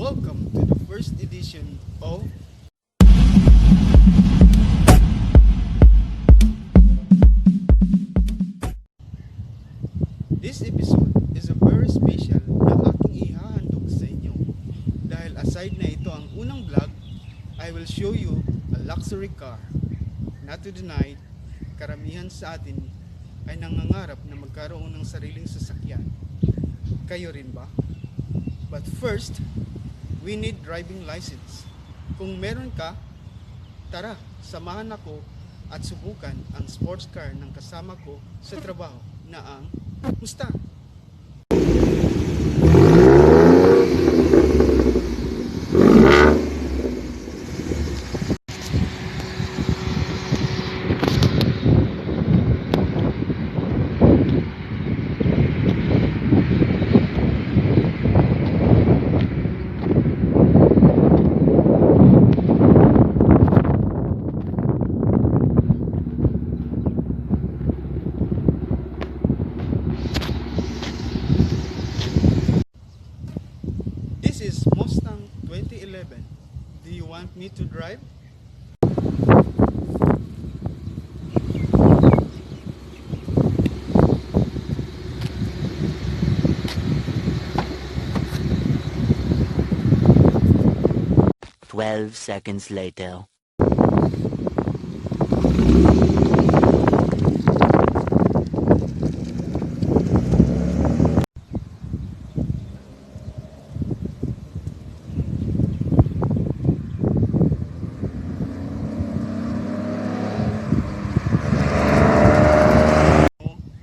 welcome to the first edition of this episode is a very special na aking ihahandog sa inyo. Dahil aside na ito ang unang vlog, I will show you a luxury car. Not to deny, karamihan sa atin ay nangangarap na magkaroon ng sariling sasakyan. Kayo rin ba? But first, we need driving license. Kung meron ka, tara, samahan ako at subukan ang sports car ng kasama ko sa trabaho na ang MUSTANG. This is Mustang 2011. Do you want me to drive? Twelve seconds later.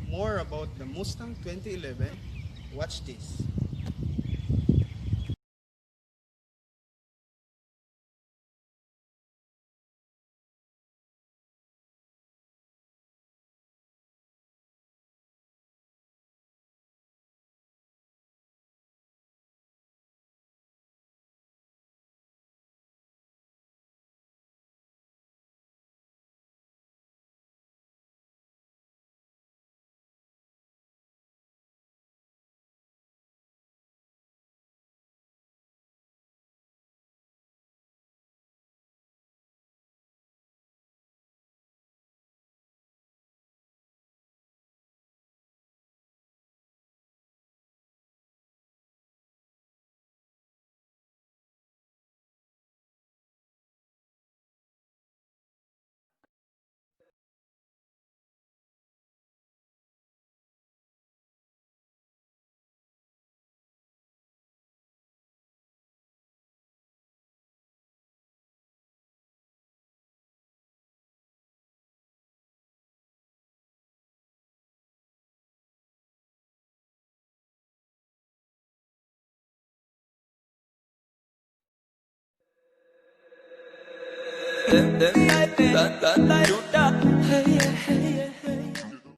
More about the Mustang 2011, watch this.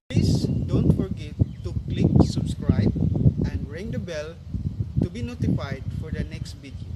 Please don't forget to click subscribe and ring the bell to be notified for the next video.